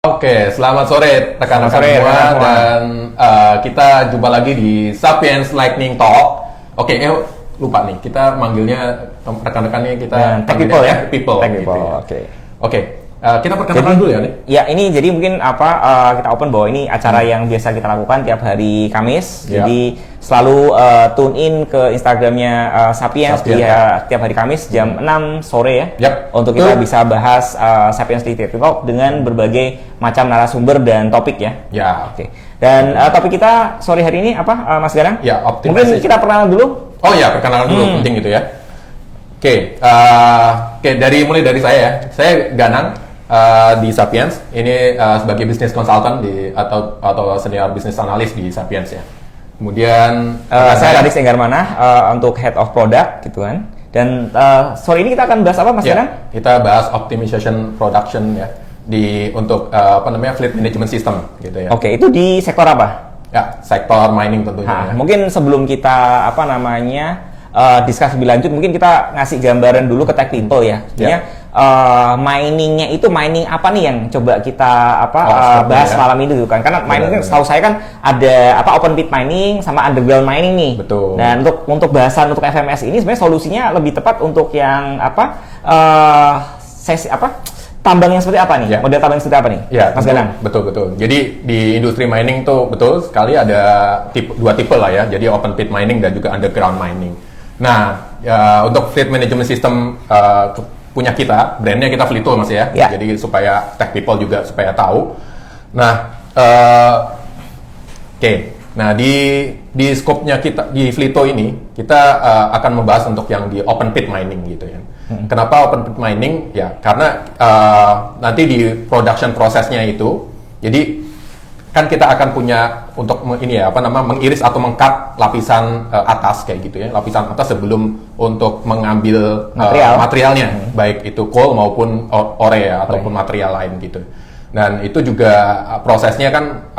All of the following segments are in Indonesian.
Oke, selamat sore rekan-rekan semua dan kita jumpa lagi di Sapiens Lightning Talk. Oke, lupa nih, kita manggilnya rekan-rekannya kita Tech People ya? People. Tech People, gitu ya. oke. Oke, kita perkenalkan dulu ya nih. Ya, ini jadi mungkin kita open bahwa ini acara yang biasa kita lakukan tiap hari Kamis. Ya. Jadi selalu tune in ke Instagramnya Sapiens di tiap hari Kamis jam 6 sore ya. Yap. Untuk kita bisa bahas Sapiens di Tech Talk dengan berbagai macam narasumber dan topik ya. Ya. Oke. Dan topik kita sore hari ini apa, Mas Ganang? Ya, optimasi. Mungkin kita perkenalan dulu. Oh ya, perkenalan dulu penting gitu ya. Oke, mulai dari saya ya. Saya Ganang di Sapiens. Ini sebagai business consultant atau senior business analyst di Sapiens ya. Kemudian saya Radix Enggarmana untuk head of product gitu kan. Dan sore ini kita akan bahas apa, Mas Ganang? Kita bahas optimization production ya untuk fleet management system gitu ya. Oke, itu di sektor apa? Ya, sektor mining tentunya. Ya. Mungkin sebelum kita diskusi lebih lanjut, mungkin kita ngasih gambaran dulu ke Tech People ya. Artinya miningnya itu mining apa nih yang coba kita bahas malam ini gitu kan? Karena mining kan setahu saya kan ada open pit mining sama underground mining nih. Betul. Dan untuk bahasan untuk FMS ini sebenarnya solusinya lebih tepat untuk yang tambang yang seperti apa nih? Ya. Model tambang yang seperti apa nih? Ya, Mas Ganang? Betul. Jadi di industri mining tuh betul sekali ada dua tipe lah ya. Jadi open pit mining dan juga underground mining. Nah, untuk fleet management system punya kita, brandnya kita Flito Mas ya. Jadi supaya Tech People juga supaya tahu. Nah, Nah di scope-nya kita di Flito ini kita akan membahas untuk yang di open pit mining gitu ya. Kenapa open pit mining? Ya karena nanti di production prosesnya itu, jadi kan kita akan punya untuk mengiris atau mengkat lapisan atas kayak gitu ya, lapisan atas sebelum untuk mengambil materialnya, baik itu coal maupun ore ya, ataupun material lain gitu. Dan itu juga prosesnya kan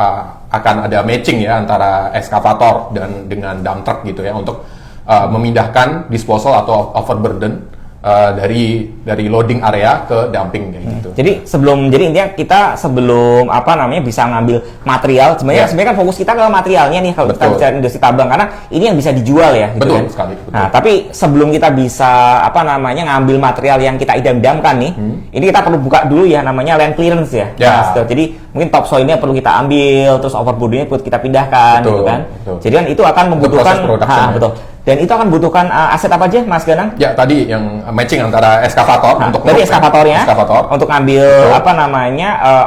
akan ada matching ya antara ekskavator dan dengan dump truck gitu ya untuk memindahkan disposal atau overburden dari loading area ke dumping kayak gitu. Jadi intinya kita sebelum bisa ngambil material, sebenarnya kan fokus kita ke materialnya nih kalau kita bicara industri tambang karena ini yang bisa dijual ya. Gitu betul kan? Sekali. Betul. Nah, tapi sebelum kita bisa ngambil material yang kita idam-idamkan nih, ini kita perlu buka dulu ya namanya land clearance ya. Nah, jadi mungkin topsoilnya perlu kita ambil, terus overburdennya perlu kita pindahkan, gitu kan. Betul. Jadi kan itu akan membutuhkan betul. Dan itu akan membutuhkan aset apa aja, Mas Ganang? Ya, tadi yang matching antara ekskavator berarti ekskavatornya untuk ngambil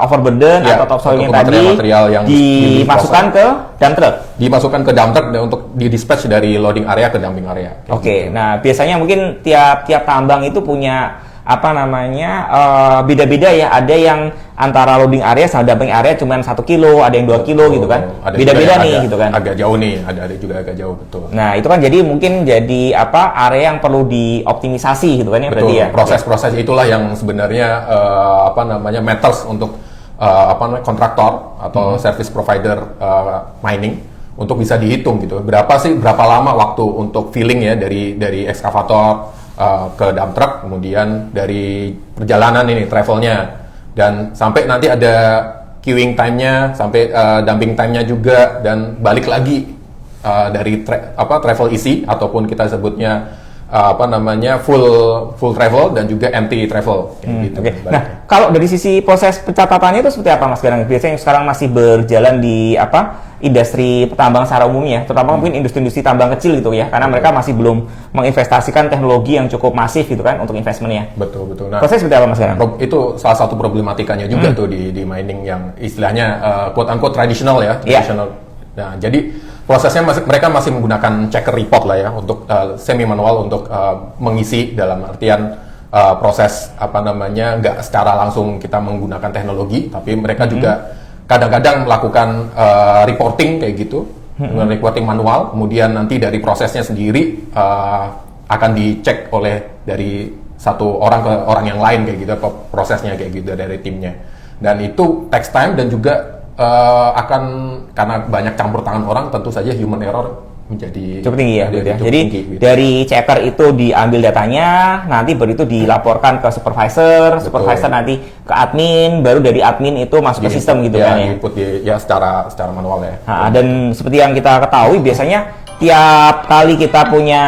overburden atau topsoilnya tadi material yang dimasukkan ke dump truck. Dimasukkan ke dump truck dan untuk di dispatch dari loading area ke dumping area. Oke. Nah, biasanya mungkin tiap tambang itu punya beda-beda ya. Ada yang antara loading area sama dumping area cuma 1 kilo, ada yang 2 kilo gitu kan. Beda-beda nih gitu kan. Agak jauh nih, ada juga agak jauh, betul. Nah, itu kan jadi mungkin jadi area yang perlu dioptimisasi gitu kan ya. Betul. Berarti ya. Proses-proses itulah yang sebenarnya matters untuk kontraktor atau service provider mining untuk bisa dihitung gitu. Berapa lama waktu untuk filling ya dari ekskavator ke dump truck, kemudian dari perjalanan ini travelnya, dan sampai nanti ada queuing time-nya, sampai dumping time-nya juga, dan balik lagi dari travel isi ataupun kita sebutnya full travel dan juga empty travel gitu. Okay. Nah, kalau dari sisi proses pencatatannya itu seperti apa, Mas Ganang? Biasanya yang sekarang masih berjalan di industri tambang secara umumnya, terutama mungkin industri-industri tambang kecil gitu ya, karena mereka masih belum menginvestasikan teknologi yang cukup masif gitu kan untuk investmentnya. Betul. Nah, proses seperti apa, Mas Ganang? Itu salah satu problematikanya juga tuh di mining yang istilahnya quote unquote tradisional ya, traditional. Nah, jadi prosesnya mereka masih menggunakan checker report lah ya untuk semi manual untuk mengisi, dalam artian proses nggak secara langsung kita menggunakan teknologi, tapi mereka juga kadang-kadang melakukan reporting kayak gitu, dengan reporting manual, kemudian nanti dari prosesnya sendiri akan dicek dari satu orang ke orang yang lain kayak gitu, prosesnya kayak gitu dari timnya, dan itu takes time dan juga karena banyak campur tangan orang, tentu saja human error menjadi cukup tinggi ya, gitu ya. cukup Jadi tinggi, gitu. dari checker itu diambil datanya, nanti baru itu dilaporkan ke supervisor, supervisor nanti ke admin, baru dari admin itu masuk ke sistem gitu kan ya. Input secara manual ya. Nah, dan seperti yang kita ketahui biasanya tiap kali kita punya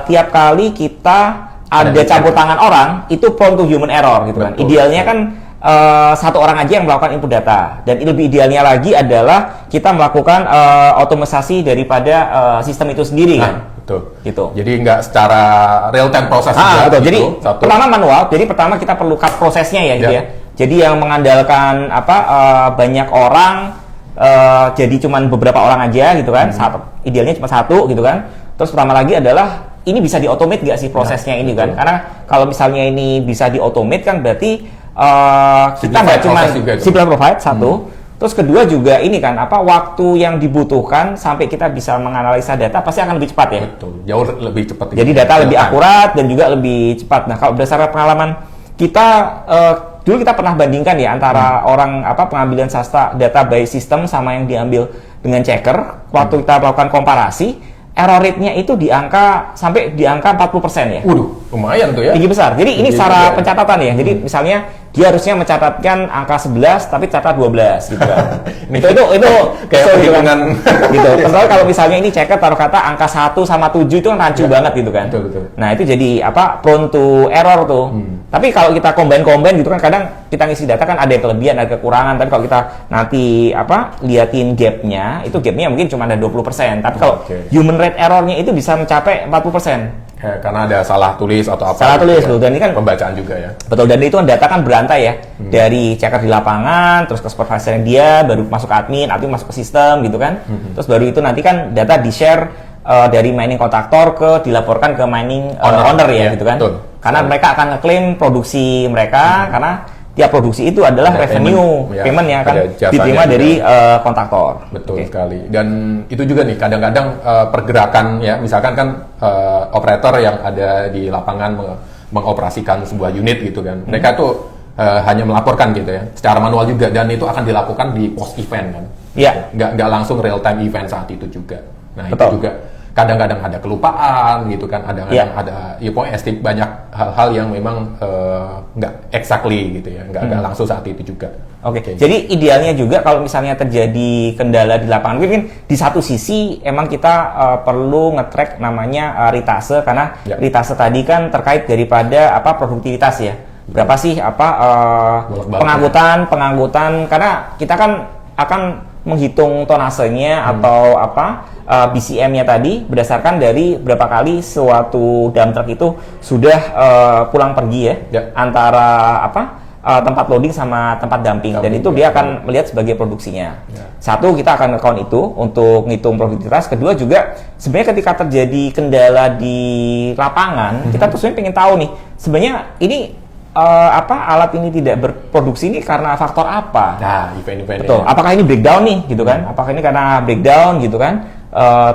tiap kali kita ada campur tangan orang itu prone to human error gitu kan. Idealnya kan satu orang aja yang melakukan input data, dan lebih idealnya lagi adalah kita melakukan otomatisasi daripada sistem itu sendiri kan. Betul. Gitu. Jadi nggak secara real time proses juga. Betul. Gitu, jadi pertama manual. Jadi pertama kita perlu cut prosesnya ya gitu ya. Jadi yang mengandalkan banyak orang jadi cuman beberapa orang aja gitu kan. Idealnya cuma satu gitu kan. Terus pertama lagi adalah ini bisa di-automate nggak sih prosesnya ini kan? Karena kalau misalnya ini bisa di-automate kan berarti kita nggak cuma simple provide satu, terus kedua juga ini kan waktu yang dibutuhkan sampai kita bisa menganalisa data pasti akan lebih cepat ya. Betul, jauh lebih cepat. Jadi data lebih akurat dan juga lebih cepat. Nah kalau berdasarkan pengalaman kita dulu kita pernah bandingkan ya antara orang pengambilan data by system sama yang diambil dengan checker. Waktu kita melakukan komparasi, error rate-nya itu sampai di angka 40% ya. Waduh, lumayan tuh ya. Tinggi besar. Jadi ini secara pencatatan ya. Jadi misalnya dia harusnya mencatatkan angka 11 tapi catat 12 gitu kan. itu kayak perhitungan gitu. Contohnya kalau misalnya ini checker taruh kata angka 1 sama 7 itu kan rancu banget gitu kan. Betul. Nah, itu jadi prone to error tuh. Tapi kalau kita combine gitu kan kadang kita ngisi data kan ada kelebihan, ada kekurangan. Tapi kalau kita nanti liatin gap-nya, itu gap-nya mungkin cuma ada 20%. Tapi kalau human rate error-nya itu bisa mencapai 40%. Karena ada salah tulis atau apa. Salah tulis loh, dan ini kan pembacaan juga ya. Betul, dan itu kan data kan berantai ya. Dari checker di lapangan, terus ke supervisor dia, baru masuk ke admin masuk ke sistem gitu kan. Terus baru itu nanti kan data di-share dari mining kontraktor dilaporkan ke mining owner ya gitu kan. Betul. Karena mereka akan ngeklaim produksi mereka karena tiap produksi itu adalah revenue, payment yang akan diterima dari kontraktor. Betul sekali. Dan itu juga nih kadang-kadang pergerakan ya, misalkan kan operator yang ada di lapangan mengoperasikan sebuah unit gitu kan. Mereka tuh hanya melaporkan gitu ya, secara manual juga, dan itu akan dilakukan di post event kan. Iya. Nggak langsung real time event saat itu juga. Nah, betul. Itu juga kadang-kadang ada kelupaan gitu kan, ada pokoknya banyak hal-hal yang memang nggak exactly gitu ya, nggak langsung saat itu juga. Oke. Jadi idealnya juga kalau misalnya terjadi kendala di lapangan, mungkin di satu sisi emang kita perlu nge-track namanya ritase, karena ritase tadi kan terkait daripada produktivitas ya. Berapa sih pengangkutan, karena kita kan akan menghitung tonasenya atau BCM-nya tadi berdasarkan dari berapa kali suatu dump truck itu sudah pulang pergi ya. Antara tempat loading sama tempat dumping, dan itu dia akan melihat sebagai produksinya. Satu, kita akan account itu untuk ngitung produktivitas. Kedua juga sebenarnya ketika terjadi kendala di lapangan, kita tuh sebenarnya pengen tahu nih sebenarnya ini alat ini tidak berproduksi ini karena faktor apa? Nah, event-event. Betul. Apakah ini breakdown nih, gitu kan? Apakah ini karena breakdown, gitu kan?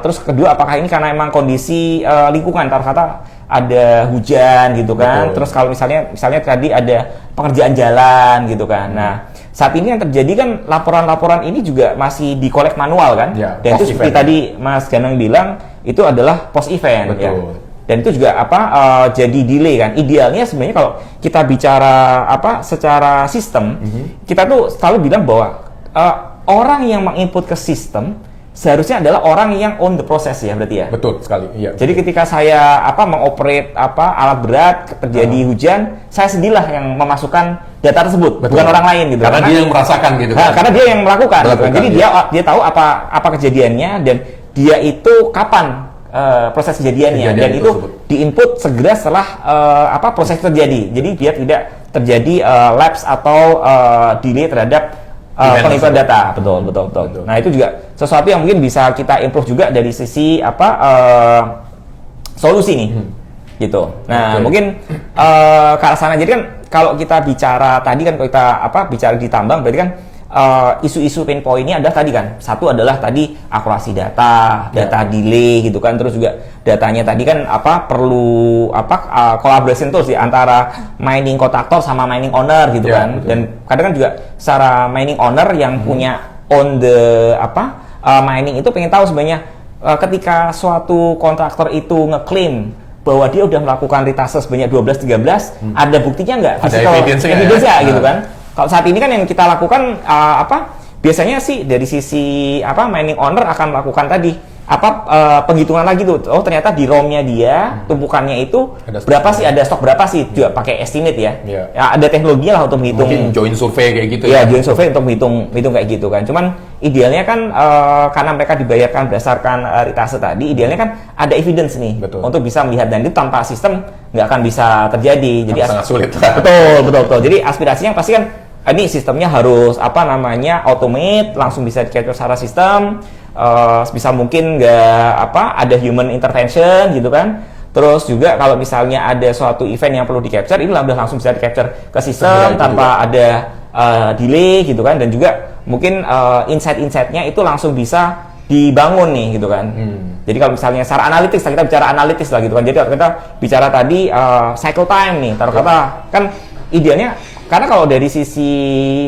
Terus kedua, apakah ini karena emang kondisi lingkungan? Taruh kata ada hujan, gitu kan? Betul. Terus kalau misalnya tadi ada pekerjaan jalan, gitu kan? Nah, saat ini yang terjadi kan laporan-laporan ini juga masih di-collect manual kan? Ya, dan itu seperti tadi Mas Ganang bilang, itu adalah post event. Betul. Ya. Dan itu juga jadi delay kan. Idealnya sebenarnya kalau kita bicara secara sistem, kita tuh selalu bilang bahwa orang yang menginput ke sistem seharusnya adalah orang yang on the process ya, berarti ya. Betul sekali. Iya. Jadi ketika saya mengoperate alat berat, terjadi hujan, saya sendirilah yang memasukkan data tersebut, bukan orang lain gitu. Karena dia yang merasakan gitu. Karena dia yang melakukan. Gitu. Jadi dia tahu apa kejadiannya, dan dia itu kapan proses kejadiannya, dan itu diinput segera setelah proses terjadi. Jadi dia tidak terjadi lapse atau delay terhadap penginputan data. Betul. Nah, itu juga sesuatu yang mungkin bisa kita improve juga dari sisi solusi nih. Gitu. Nah, mungkin ke arah sana. Jadi kan kalau kita bicara tadi kan, kalau kita bicara di tambang, berarti kan isu-isu pain point-nya adalah tadi kan, satu adalah tadi akurasi data delay gitu kan, terus juga datanya tadi kan perlu collaboration tools ya antara mining kontraktor sama mining owner gitu kan. Betul. Dan kadang kan juga secara mining owner yang punya on the mining itu pengen tahu sebenarnya ketika suatu kontraktor itu ngeklaim bahwa dia udah melakukan retase sebanyak 12-13, ada buktinya nggak? Ada evidence ya, gitu kan? Kalau saat ini kan yang kita lakukan biasanya sih dari sisi mining owner akan melakukan tadi penghitungan lagi tuh. Oh ternyata di ROM-nya dia tumpukannya itu ada stok berapa sih? Juga pakai estimate ya. Ya ada teknologinya lah untuk menghitung. Mungkin join survey kayak gitu ya. Join survey untuk menghitung kayak gitu kan. Cuman idealnya kan karena mereka dibayarkan berdasarkan retase tadi, idealnya kan ada evidence nih. Betul. Untuk bisa melihat, dan itu tanpa sistem nggak akan bisa terjadi. Jadi sangat sulit. Betul. Jadi aspirasinya pasti kan ini sistemnya harus automate, langsung bisa di-capture secara sistem, bisa mungkin nggak ada human intervention gitu kan. Terus juga kalau misalnya ada suatu event yang perlu di-capture, ini udah langsung bisa di-capture ke sistem tanpa ada delay gitu kan. Dan juga mungkin insight-insightnya itu langsung bisa dibangun nih gitu kan. Jadi kalau misalnya secara analitis, kita bicara analitis lah gitu kan. Jadi kita bicara tadi cycle time nih, taruh kata kan idealnya. Karena kalau dari sisi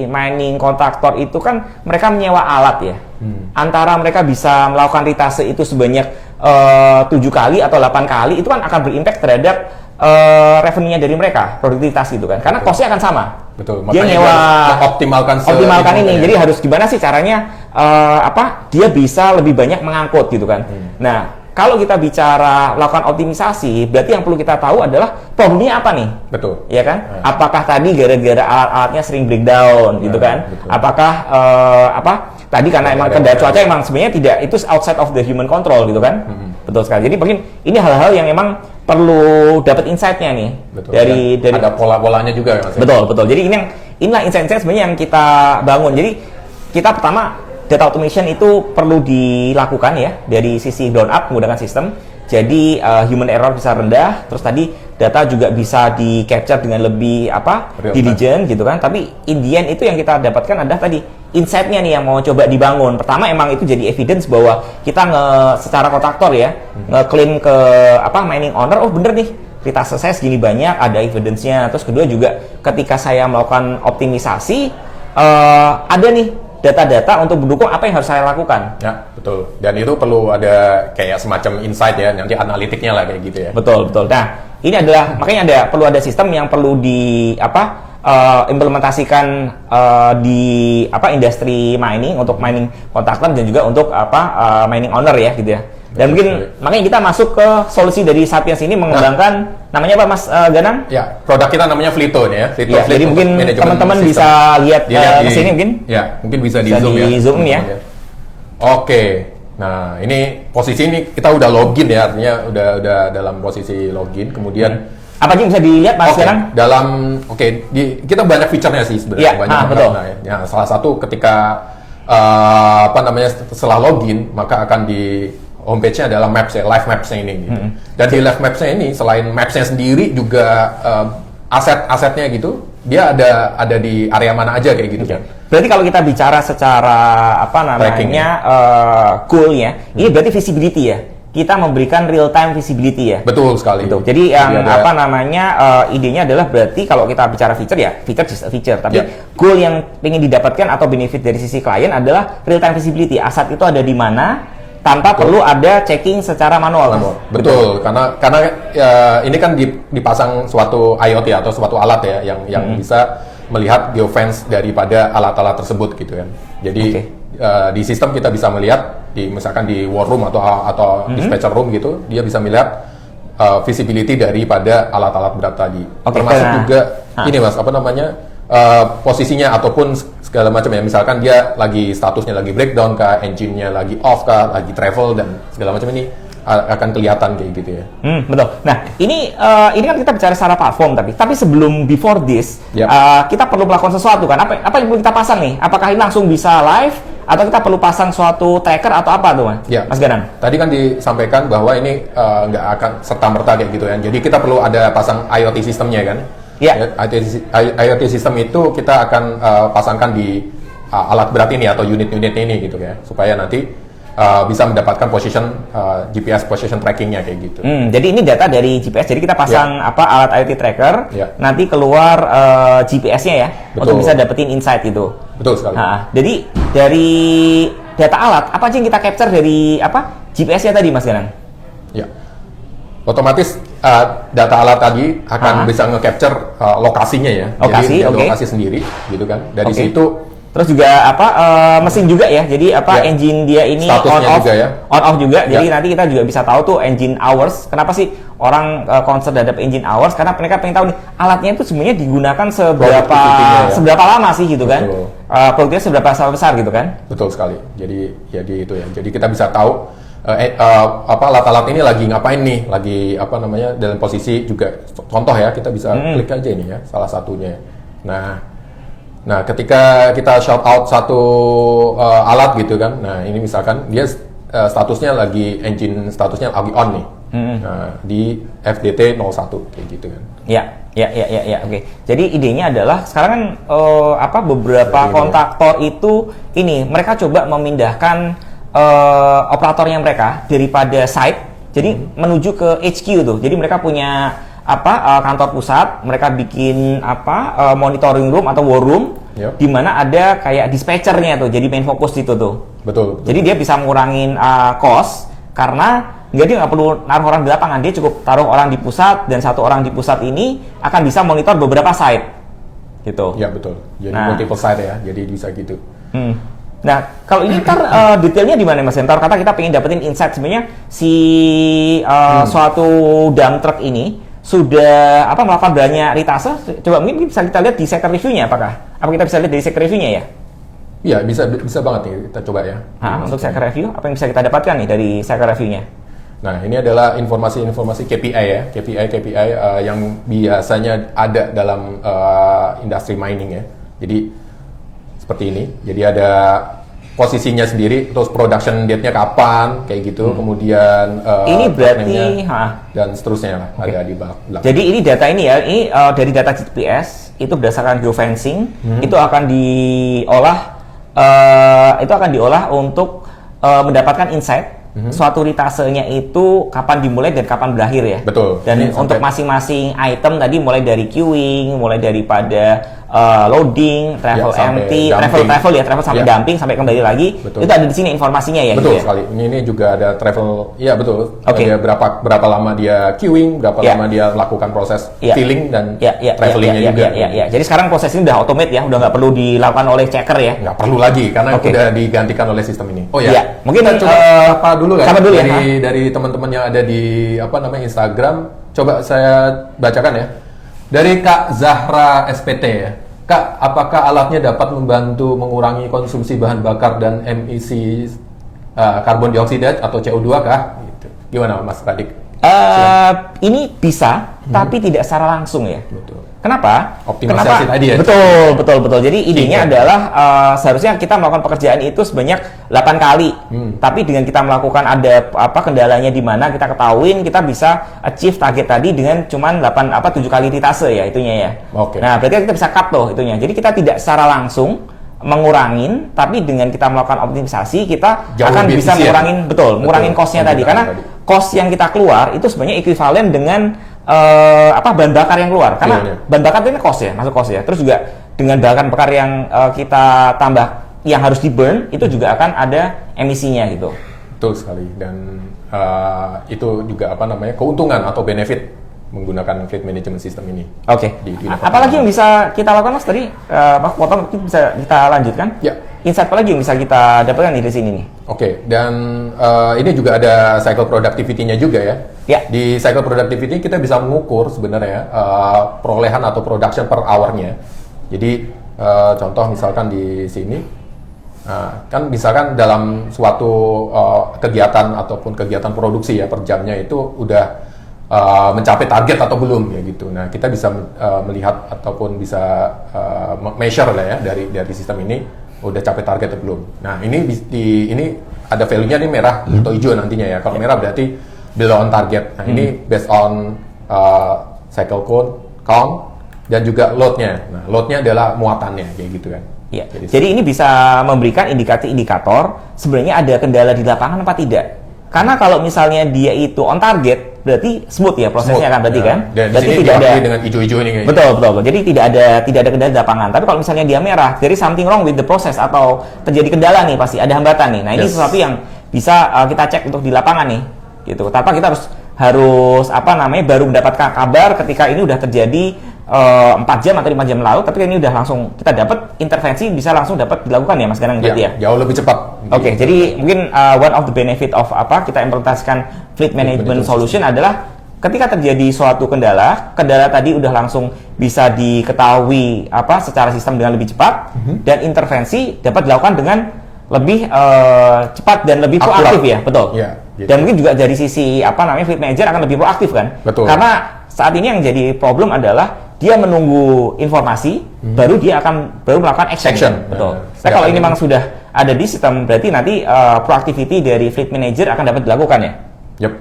mining kontraktor itu kan mereka menyewa alat ya. Antara mereka bisa melakukan retase itu sebanyak 7 kali atau 8 kali, itu kan akan berimpact terhadap revenue-nya dari mereka, produktivitas gitu kan. Karena cost-nya akan sama. Betul. Dia nyewa optimalkan ini. Ya. Jadi harus gimana sih caranya dia bisa lebih banyak mengangkut gitu kan. Nah, kalau kita bicara melakukan optimisasi, berarti yang perlu kita tahu adalah problemnya apa nih? Betul. Ya kan? Apakah tadi gara-gara alat-alatnya sering breakdown gitu kan? Betul. Apakah tadi karena emang kendala cuaca emang sebenarnya tidak, itu outside of the human control gitu kan? Betul sekali. Jadi mungkin ini hal-hal yang emang perlu dapat insight-nya nih. Betul. Dari ada pola-polanya juga ya, Mas. Betul. Jadi inilah insight-insight sebenarnya yang kita bangun. Jadi kita pertama data automation itu perlu dilakukan ya dari sisi ground up menggunakan sistem. Jadi human error bisa rendah, terus tadi data juga bisa di capture dengan lebih diligent gitu kan. Tapi in the end itu yang kita dapatkan adalah tadi insight-nya nih yang mau coba dibangun. Pertama emang itu jadi evidence bahwa kita secara kontraktor ya ngeklaim ke mining owner, oh bener nih retase saya segini banyak, ada evidence-nya. Terus kedua juga ketika saya melakukan optimisasi ada nih data-data untuk mendukung apa yang harus saya lakukan. Ya, betul. Dan itu perlu ada kayak semacam insight ya, nanti analitiknya lah kayak gitu ya. Betul. Nah, ini adalah makanya perlu ada sistem yang perlu implementasikan di industri mining untuk mining kontraktor dan juga untuk mining owner ya gitu ya. Dan mungkin makanya kita masuk ke solusi dari Sapiens ini mengembangkan namanya apa Mas Ganang? Ya, produk kita namanya Flito nih ya. Flito, ya, jadi mungkin teman-teman bisa lihat ke sini mungkin. Ya, mungkin bisa di zoom ya. Zoom ya. Oke. Nah, ini posisi ini kita udah login ya, artinya udah dalam posisi login. Kemudian apa aja bisa dilihat Mas Ganang? Kita banyak feature-nya sih sebenarnya, banyak banget. Betul. Nah, ya, salah satu ketika setelah login maka akan di homepage-nya adalah maps ya, live maps-nya ini gitu. Dan di live maps-nya ini selain maps-nya sendiri juga aset-asetnya gitu, dia ada di area mana aja kayak gitu kan. Berarti kalau kita bicara secara goal-nya, ini berarti visibility ya. Kita memberikan real time visibility ya. Betul sekali. Gitu. Jadi yang idenya adalah berarti kalau kita bicara feature ya, feature is a feature. Tapi goal yang ingin didapatkan atau benefit dari sisi klien adalah real time visibility. Aset itu ada di mana tanpa perlu ada checking secara manual. Betul. Karena ini kan dipasang suatu IoT atau suatu alat ya yang bisa melihat geofence daripada alat-alat tersebut gitu kan. Jadi di sistem kita bisa melihat misalkan di war room atau dispatcher room gitu, dia bisa melihat visibility daripada alat-alat berat tadi. Termasuk juga ini Mas, posisinya ataupun segala macam ya. Misalkan dia lagi statusnya lagi breakdown kah, engine-nya lagi off kah, lagi travel dan segala macam ini akan kelihatan kayak gitu ya. Betul. Nah, ini kan kita bicara secara platform tapi sebelum before this kita perlu melakukan sesuatu kan. Apa yang perlu kita pasang nih? Apakah ini langsung bisa live atau kita perlu pasang suatu tracker atau apa tuh Mas Ganang? Tadi kan disampaikan bahwa ini nggak akan serta-merta kayak gitu ya. Jadi kita perlu ada pasang IoT sistemnya kan. IoT sistem itu kita akan pasangkan di alat berat ini atau unit-unit ini gitu ya, supaya nanti bisa mendapatkan GPS position trackingnya kayak gitu. Jadi ini data dari GPS. Jadi kita pasang alat IoT tracker, nanti keluar GPS-nya ya, untuk bisa dapetin insight itu. Betul sekali. Jadi dari data alat, apa aja yang kita capture dari GPS-nya tadi, Mas Ganang? Ya, otomatis data alat tadi akan bisa nge-capture lokasinya ya. Lokasi, jadi lokasi sendiri, gitu kan. Dari situ. Terus juga mesin juga ya. Jadi engine dia ini on off juga. Jadi nanti kita juga bisa tahu tuh engine hours. Kenapa sih orang concern terhadap engine hours? Karena mereka pengen tahu nih alatnya itu sebenarnya digunakan seberapa lama sih gitu kan. Produknya seberapa besar gitu kan. Betul sekali. Jadi itu ya. Jadi kita bisa tahu alat-alat ini lagi ngapain nih, lagi dalam posisi juga. Contoh ya, kita bisa klik aja ini ya, salah satunya. Nah, ketika kita shout out satu alat gitu kan, nah ini misalkan dia statusnya lagi statusnya lagi on nih, nah, di FDT 01 kayak gitu kan. Ya, oke. Jadi idenya adalah sekarang kan beberapa kontraktor itu ini mereka coba memindahkan operatornya mereka daripada site, jadi menuju ke HQ tuh. Jadi mereka punya kantor pusat, mereka bikin monitoring room atau war room, di mana ada kayak dispatchernya tuh, jadi main fokus itu tuh. Betul. Jadi dia bisa ngurangin cost karena dia nggak perlu naruh orang di lapangan, dia cukup taruh orang di pusat, dan satu orang di pusat ini akan bisa monitor beberapa site, gitu. Ya betul. Jadi multiple site ya, jadi bisa gitu. Nah, kalau ini detailnya di mana, Mas? Ntar kata kita pengen dapetin insight sebenarnya si suatu dump truck ini sudah melakukan banyak retase. Coba mungkin bisa kita lihat di sector review-nya, apa kita bisa lihat dari sector review-nya ya? Iya, bisa banget nih, kita coba ya. Untuk sector review, apa yang bisa kita dapatkan nih dari sector review-nya? Nah, ini adalah informasi KPI ya, KPI yang biasanya ada dalam industri mining ya. Jadi seperti ini, jadi ada posisinya sendiri, terus production date-nya kapan, kayak gitu, kemudian ini berarti dan seterusnya lah, ada di belakang. Jadi ini data ini ya, ini dari data GPS itu berdasarkan geofencing, itu akan diolah untuk mendapatkan insight suatu retasenya itu kapan dimulai dan kapan berakhir ya. Betul. Dan untuk masing-masing item tadi mulai dari queuing, mulai daripada loading, travel empty, travel sampai dumping sampai kembali lagi. Betul. Itu ada di sini informasinya ya. Betul gitu sekali. Ini juga ada travel, ya betul. Ada berapa lama dia queuing, berapa lama dia melakukan proses filling dan travelingnya juga. Jadi sekarang proses ini udah automate ya, udah nggak perlu dilakukan oleh checker ya. Nggak perlu lagi karena udah digantikan oleh sistem ini. Oh ya. Mungkin kita coba dulu ya. Dari teman-teman yang ada di Instagram, coba saya bacakan ya. Dari Kak Zahra SPT ya. Kak, apakah alatnya dapat membantu mengurangi konsumsi bahan bakar dan emisi karbon dioksida atau CO2 kah? Gitu. Gimana Mas Radik? Ini bisa, tapi tidak secara langsung ya. Betul. Kenapa? Optimasi tadi ya. Betul. Jadi idenya adalah seharusnya kita melakukan pekerjaan itu sebanyak 8 kali. Tapi dengan kita melakukan ada kendalanya di mana kita ketahuin, kita bisa achieve target tadi dengan cuman 7 kali retase ya itunya ya. Nah, berarti kita bisa cut tuh itunya. Jadi kita tidak secara langsung mengurangin, tapi dengan kita melakukan optimisasi kita akan bisa ngurangin cost-nya tadi. Karena cost yang kita keluar itu sebenarnya ekuivalen dengan bahan bakar yang keluar, karena bahan bakar itu cost ya, masuk cost ya. Terus juga dengan bahan bakar yang kita tambah yang harus di burn itu juga akan ada emisinya gitu. Betul sekali, dan itu juga keuntungan atau benefit menggunakan fleet management system ini. Oke. Apalagi yang bisa kita lakukan Mas tadi, Mas potong bisa kita lanjutkan? Ya. Insight apa lagi yang bisa kita dapatkan dari sini nih? Oke, dan ini juga ada cycle productivity-nya juga ya. Di cycle productivity kita bisa mengukur sebenarnya perolehan atau production per hour-nya. Jadi contoh misalkan di sini, kan misalkan dalam suatu kegiatan ataupun kegiatan produksi ya per jamnya itu udah mencapai target atau belum ya gitu. Nah, kita bisa melihat ataupun bisa measure lah ya dari sistem ini udah capai target atau belum. Nah, ini ada value-nya nih merah atau hijau nantinya ya. Kalau merah berarti below on target. Nah, ini based on cycle count dan juga load-nya. Nah, load-nya adalah muatannya kayak gitu kan. Jadi ini bisa memberikan indikator sebenarnya ada kendala di lapangan apa tidak. Karena kalau misalnya dia itu on target, berarti smooth ya prosesnya kan berarti kan? Dan berarti di sini tidak ada dengan hijau-hijau ini kayaknya. betul. Jadi tidak ada kendala di lapangan. Tapi kalau misalnya dia merah, there is something wrong with the process atau terjadi kendala nih, pasti ada hambatan nih. Nah, ini sesuatu yang bisa kita cek untuk di lapangan nih. Gitu. Tanpa kita harus baru mendapatkan kabar ketika ini udah terjadi 4 jam atau 5 jam lalu, tapi ini udah langsung kita dapat intervensi, bisa langsung dapat dilakukan ya Mas Ganang berarti ya? Jauh lebih cepat. Oke, jadi mungkin one of the benefit of kita implementasikan fleet management solution adalah ketika terjadi suatu kendala tadi udah langsung bisa diketahui secara sistem dengan lebih cepat, dan intervensi dapat dilakukan dengan lebih cepat dan lebih proaktif ya, betul. Ya, gitu. Dan mungkin juga dari sisi fleet manager akan lebih proaktif kan? Betul. Karena saat ini yang jadi problem adalah dia menunggu informasi, baru melakukan action. Betul. Nah, kalau ini memang sudah ada di sistem, berarti nanti proactivity dari fleet manager akan dapat dilakukan ya? Yep.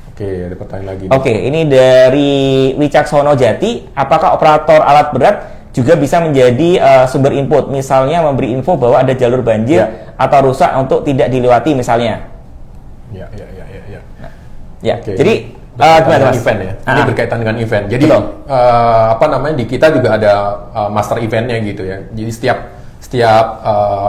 Oke, ada pertanyaan lagi. Oke, ini dari Wicaksono Jati, apakah operator alat berat juga bisa menjadi sumber input, misalnya memberi info bahwa ada jalur banjir atau rusak untuk tidak dilewati misalnya? Ya. Okay. Jadi dengan event ya. Ini berkaitan dengan event. Jadi di kita juga ada master eventnya gitu ya. Jadi setiap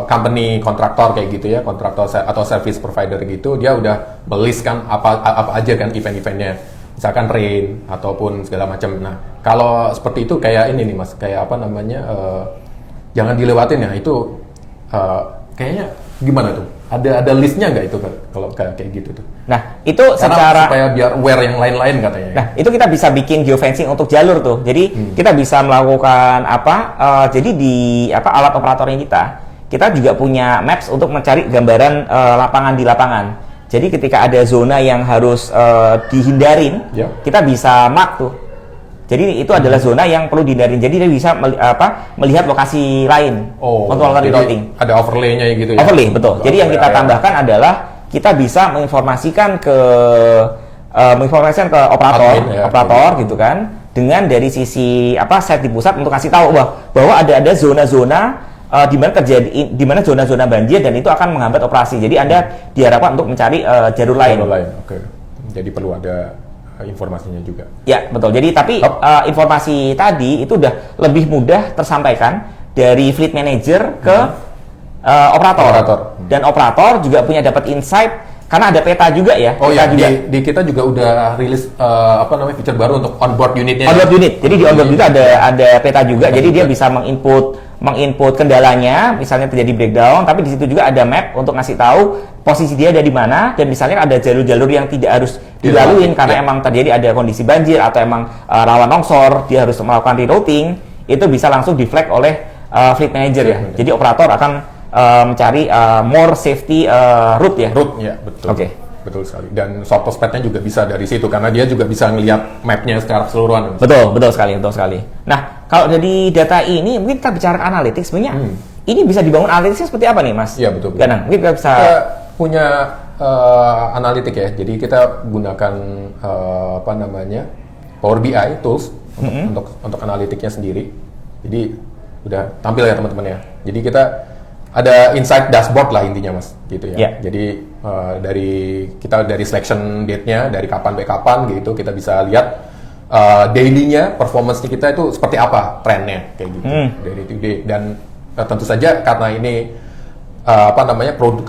company kontraktor kayak gitu ya, kontraktor atau service provider gitu, dia udah melist kan apa aja kan event-eventnya. Misalkan rain ataupun segala macam. Nah, kalau seperti itu kayak ini nih Mas, kayak jangan dilewatin ya. Itu kayaknya gimana tuh? Ada listnya nggak itu kalau kayak gitu tuh? Nah, itu supaya biar aware yang lain-lain katanya. Nah, itu kita bisa bikin geofencing untuk jalur tuh. Jadi kita bisa melakukan jadi di alat operatornya kita juga punya maps untuk mencari gambaran lapangan di lapangan. Jadi ketika ada zona yang harus dihindarin, kita bisa mark tuh. Jadi itu adalah zona yang perlu dihindarin. Jadi dia bisa melihat lokasi lain untuk melakukan routing. Ada overlay-nya gitu ya. Overlay, betul. Jadi yang kita tambahkan adalah kita bisa menginformasikan ke operator gitu kan, dengan dari sisi set di pusat untuk kasih tahu bahwa ada zona-zona di mana zona-zona banjir dan itu akan menghambat operasi. Jadi Anda diharapkan untuk mencari jalur lain. Oke. Jadi perlu ada informasinya juga. Ya, betul. Jadi informasi tadi itu udah lebih mudah tersampaikan dari fleet manager ke operator. Dan operator juga punya dapat insight karena ada peta juga ya. Di kita juga udah rilis feature baru untuk onboard unitnya. Onboard unit. Jadi di onboard unit ada peta juga. Jadi dia bisa menginput kendalanya, misalnya terjadi breakdown, tapi di situ juga ada map untuk ngasih tahu posisi dia ada di mana, dan misalnya ada jalur-jalur yang tidak harus dilaluin karena emang terjadi ada kondisi banjir atau emang rawan longsor, dia harus melakukan rerouting, itu bisa langsung di flag oleh fleet manager ya. Jadi operator akan mencari more safety route ya. Route ya, betul. Oke. Betul sekali. Dan software-nya juga bisa dari situ karena dia juga bisa ngelihat map-nya secara keseluruhan. Betul sekali. Nah, kalau dari data ini mungkin kita bicara analytics, sebenarnya ini bisa dibangun analitiknya seperti apa nih, Mas? Iya, betul. Ganang, mungkin kita bisa punya analitik ya. Jadi kita gunakan Power BI tools untuk analitiknya sendiri. Jadi udah tampil ya teman-teman ya. Jadi kita ada insight dashboard lah intinya Mas, gitu ya. Jadi dari selection date-nya, dari kapan sampai kapan gitu, kita bisa lihat daily-nya, performance kita itu seperti apa trendnya kayak gitu dari day. Dan tentu saja karena ini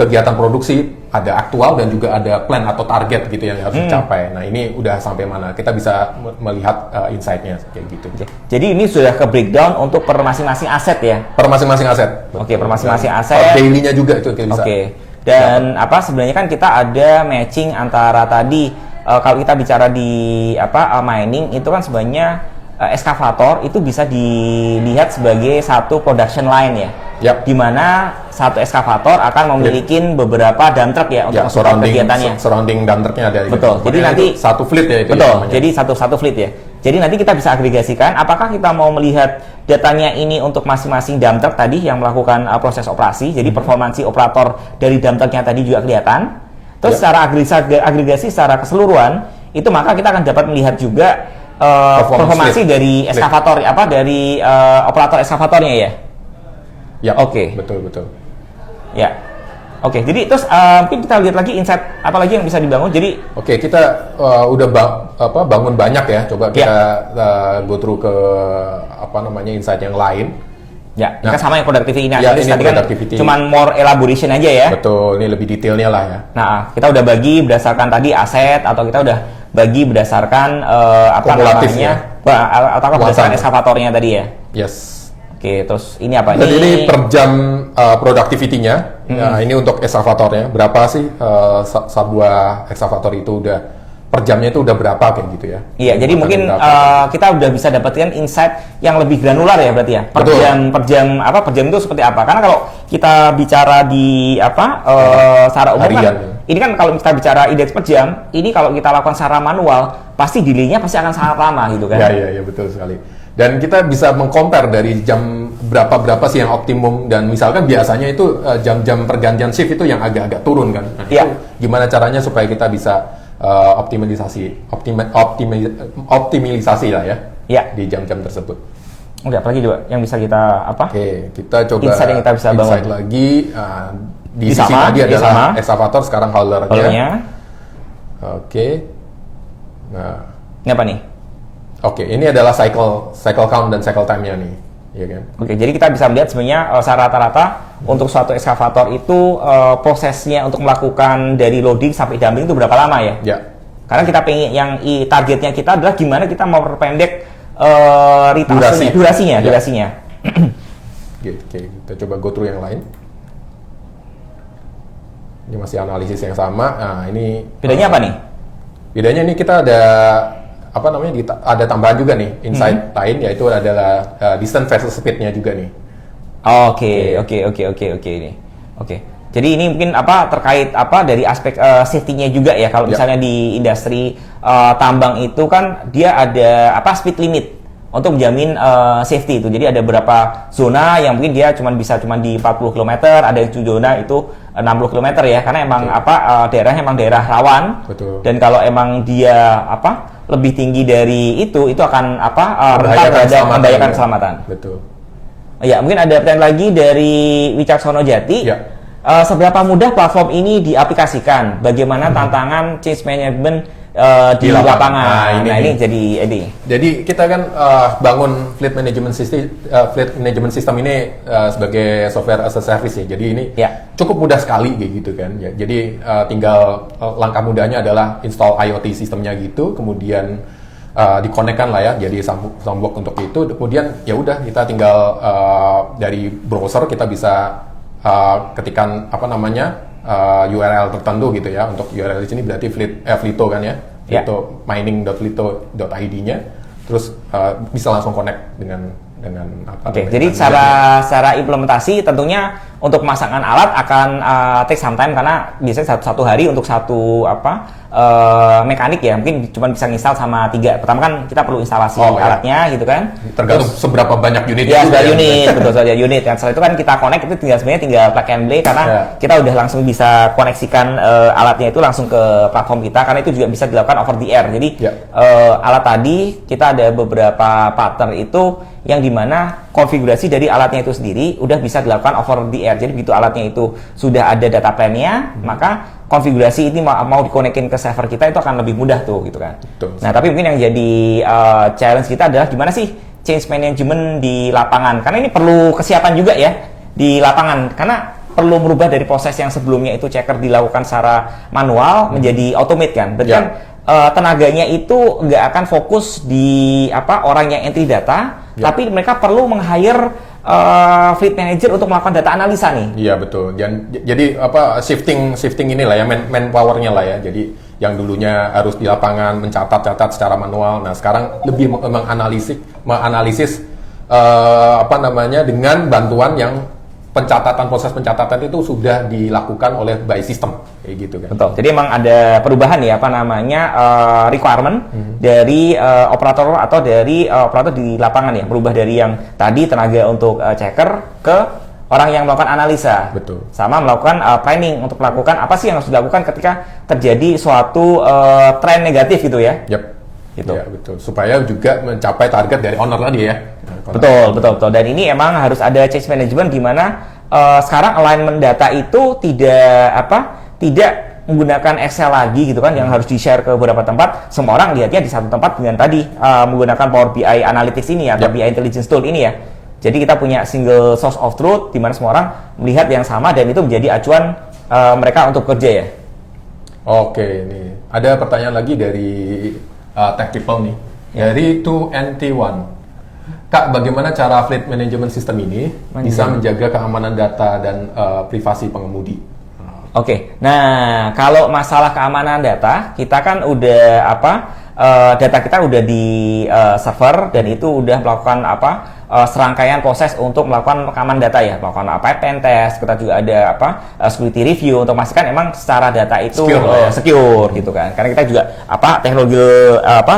kegiatan produksi ada aktual dan juga ada plan atau target gitu yang harus dicapai. Nah ini udah sampai mana, kita bisa melihat insight-nya kayak gitu. Jadi ini sudah ke breakdown untuk per masing-masing aset ya? Per masing-masing aset. Oke, per masing-masing aset. Daily-nya juga itu kita bisa. Oke. Dan sebenarnya kan kita ada matching antara tadi kalau kita bicara di mining itu kan sebenarnya eskavator itu bisa dilihat sebagai satu production line ya. Di mana satu eskavator akan memiliki beberapa dump truck ya untuk kegiatannya. Surrounding dump trucknya ada. Betul. Jadi nanti satu fleet ya itu. Betul. Jadi satu fleet ya. Jadi nanti kita bisa agregasikan apakah kita mau melihat datanya ini untuk masing-masing dump truck tadi yang melakukan proses operasi. Jadi performansi operator dari dump trucknya tadi juga kelihatan. Terus secara agregasi secara keseluruhan itu maka kita akan dapat melihat juga performansi dari eskavator dari operator eskavatornya ya. Ya, oke. Betul. Ya. Oke, jadi terus mungkin kita lihat lagi insight apa lagi yang bisa dibangun. Jadi Oke, kita udah bangun banyak ya. Coba kita go through ke insight yang lain. Ya, kita sama yang productivity ini. Ya, ini tadi kan cuman more elaboration aja ya. Betul, ini lebih detailnya lah ya. Nah, kita udah bagi berdasarkan tadi aset, atau kita udah bagi berdasarkan atau berdasarkan eskavatornya tadi ya. Yes. Oke, terus ini apa? Jadi ini per jam productivity-nya. Nah, ini untuk eskavatornya. Berapa sih sebuah eskavator itu udah per jamnya itu udah berapa kayak gitu ya? Iya, jadi mungkin kita udah bisa dapatkan insight yang lebih granular ya berarti ya. Per jam itu seperti apa? Karena kalau kita bicara di secara umum kan, ini kan kalau kita bicara indeks per jam, ini kalau kita lakukan secara manual, pasti delay-nya pasti akan sangat lama gitu kan? Iya, betul sekali. Dan kita bisa meng-compare dari jam berapa sih yang optimum, dan misalkan biasanya itu jam-jam pergantian shift itu yang agak-agak turun kan. Nah, itu gimana caranya supaya kita bisa optimalisasi lah ya di jam-jam tersebut. Oke, apalagi juga yang bisa kita Oke, kita coba insight yang kita bisa bangun. Insight lagi di sisi tadi adalah excavator, sekarang holdernya. Oke. Nah, ini apa nih? Oke, ini adalah cycle count dan cycle time-nya nih, ya kan? Oke, jadi kita bisa melihat sebenarnya secara rata-rata untuk suatu ekskavator itu prosesnya untuk melakukan dari loading sampai dumping itu berapa lama ya? Ya. Karena kita pengen targetnya kita adalah gimana kita mau memperpendek durasinya. Oke, kita coba go through yang lain. Ini masih analisis yang sama. Nah, ini bedanya apa nih? Bedanya ini kita ada ada tambahan juga nih insight lain, yaitu adalah distance versus speed-nya juga nih. Oke. Jadi ini mungkin terkait dari aspek safety-nya juga ya. Kalau misalnya di industri tambang itu kan dia ada speed limit untuk menjamin safety itu. Jadi ada beberapa zona yang mungkin dia bisa di 40 km, ada yang zona itu 60 km ya, karena emang daerahnya emang daerah rawan. Betul. Dan kalau emang dia lebih tinggi dari itu akan membahayakan keselamatan. Betul. Ya, mungkin ada pertanyaan lagi dari Wicaksono Jati. Ya. Seberapa mudah platform ini diaplikasikan? Bagaimana tantangan change management di lapangan? Nah, ini jadi ini. Jadi kita kan bangun fleet management system ini sebagai software as a service ya. Jadi ini cukup mudah sekali kayak gitu kan. Ya, jadi tinggal langkah mudahnya adalah install IoT sistemnya gitu, kemudian dikonekkan lah ya, jadi sandbox untuk itu. Kemudian ya udah kita tinggal dari browser kita bisa ketikkan URL tertentu gitu ya. Untuk URL di sini berarti Flito kan ya, Flito mining.flito.id-nya, terus bisa langsung connect dengan jadi secara implementasi tentunya untuk pemasangan alat akan take some time, karena biasanya satu hari untuk satu mekanik ya, mungkin cuma bisa install sama 3. Pertama kan kita perlu instalasi alatnya gitu kan. Tergantung seberapa banyak unit. Ya, betul saja unit. Dan setelah itu kan kita connect, itu tinggal plug and play, karena kita udah langsung bisa koneksikan alatnya itu langsung ke platform kita, karena itu juga bisa dilakukan over the air. Jadi alat tadi kita ada beberapa partner itu yang dimana konfigurasi dari alatnya itu sendiri udah bisa dilakukan over the air. Jadi begitu alatnya itu sudah ada data plan-nya, maka konfigurasi ini mau dikonekin ke server kita itu akan lebih mudah tuh gitu kan. Betul. Nah, tapi mungkin yang jadi challenge kita adalah gimana sih change management di lapangan, karena ini perlu kesiapan juga ya di lapangan, karena perlu merubah dari proses yang sebelumnya itu checker dilakukan secara manual menjadi automate kan. Berarti kan tenaganya itu nggak akan fokus di orang yang entry data, tapi mereka perlu meng-hire fleet manager untuk melakukan data analisa nih. Iya betul. Jadi shifting inilah ya, manpower-nya lah ya. Jadi yang dulunya harus di lapangan mencatat secara manual, nah sekarang lebih menganalisis dengan bantuan yang proses pencatatan itu sudah dilakukan oleh by system kayak gitu kan. Betul. Jadi emang ada perubahan ya requirement dari operator atau dari operator di lapangan ya, berubah dari yang tadi tenaga untuk checker ke orang yang melakukan analisa. Betul. Sama melakukan planning untuk melakukan apa sih yang harus dilakukan ketika terjadi suatu tren negatif gitu ya. Gitu. Ya, betul. Supaya juga mencapai target dari owner tadi ya. Betul. Dan ini emang harus ada change management di mana sekarang alignment data itu tidak menggunakan Excel lagi gitu kan, yang harus di-share ke beberapa tempat. Semua orang lihatnya di satu tempat dengan tadi menggunakan Power BI Analytics ini atau BI Intelligence Tool ini ya. Jadi kita punya single source of truth di mana semua orang melihat yang sama dan itu menjadi acuan mereka untuk kerja ya. Oke, nih ada pertanyaan lagi dari Tech People nih, dari 2NT1. Kak, bagaimana cara fleet management system ini bisa menjaga keamanan data dan privasi pengemudi? Oke, nah kalau masalah keamanan data, kita kan udah data kita udah di server dan itu udah melakukan serangkaian proses untuk melakukan keamanan data ya, melakukan pen test, kita juga ada security review untuk memastikan emang secara data itu secure gitu kan, karena kita juga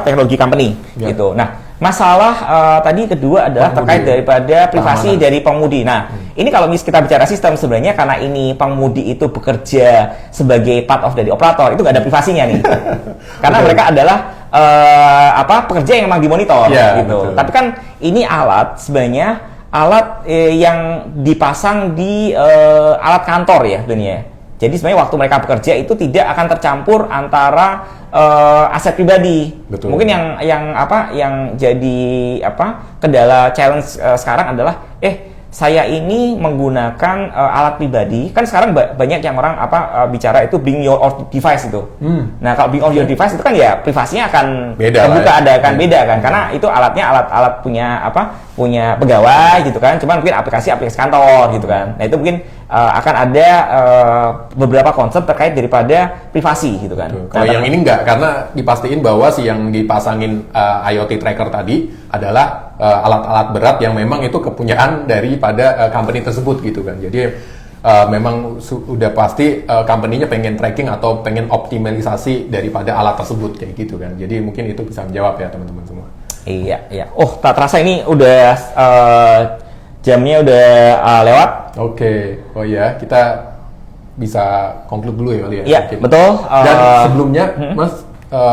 teknologi company gitu. Nah, masalah tadi kedua adalah terkait daripada privasi dari pengemudi. Nah, ini kalau kita bicara sistem sebenarnya karena ini pengemudi itu bekerja sebagai part of dari operator, itu nggak ada privasinya nih. Karena mereka adalah pekerja yang memang dimonitor gitu. Betul. Tapi kan ini alat sebenarnya yang dipasang di alat kantor ya sebenarnya. Jadi sebenarnya waktu mereka bekerja itu tidak akan tercampur antara aset pribadi. Betul. Mungkin yang jadi kendala challenge sekarang adalah saya ini menggunakan alat pribadi. Kan sekarang banyak yang orang bicara itu bring your own device itu. Nah, kalau bring your device itu kan ya privasinya akan terbuka, akan beda kan, karena itu alat punya pegawai gitu kan. Cuman mungkin aplikasi kantor gitu kan. Nah, itu mungkin akan ada beberapa konsep terkait daripada privasi gitu kan. Kalau yang ini enggak, karena dipastiin bahwa yang dipasangin IoT tracker tadi adalah alat-alat berat yang memang itu kepunyaan daripada company tersebut gitu kan. Jadi memang udah pasti company-nya pengen tracking atau pengen optimalisasi daripada alat tersebut kayak gitu kan. Jadi mungkin itu bisa menjawab ya teman-teman semua. Iya. Oh, tak terasa ini udah jamnya udah lewat. Oke. Oh iya, kita bisa conclude dulu ya kali ya. Iya, betul. Dan sebelumnya, Mas,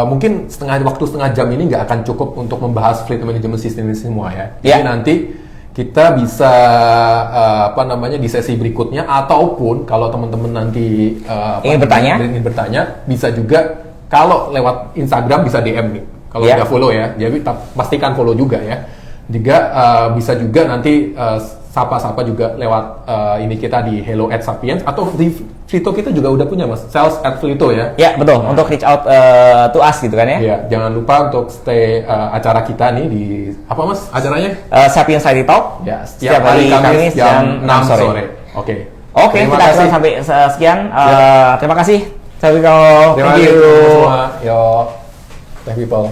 mungkin waktu setengah jam ini nggak akan cukup untuk membahas fleet management system ini semua ya. Jadi nanti kita bisa di sesi berikutnya, ataupun kalau teman-teman nanti ingin bertanya, bisa juga kalau lewat Instagram bisa DM nih. Kalau udah follow ya, jadi pastikan follow juga ya. Juga bisa juga nanti sapa-sapa juga lewat ini kita di hello@sapiens, atau di Flito kita juga udah punya Mas, sales@flito ya. Ya betul, untuk reach out to us gitu kan ya. Iya, jangan lupa untuk stay acara kita nih di apa Mas acaranya? Sapiens Society Talk. Ya, setiap hari Kamis jam 6 sore. Oke, kita akan sampai sekian. Terima kasih. Terima kasih semua. Yo, thank people.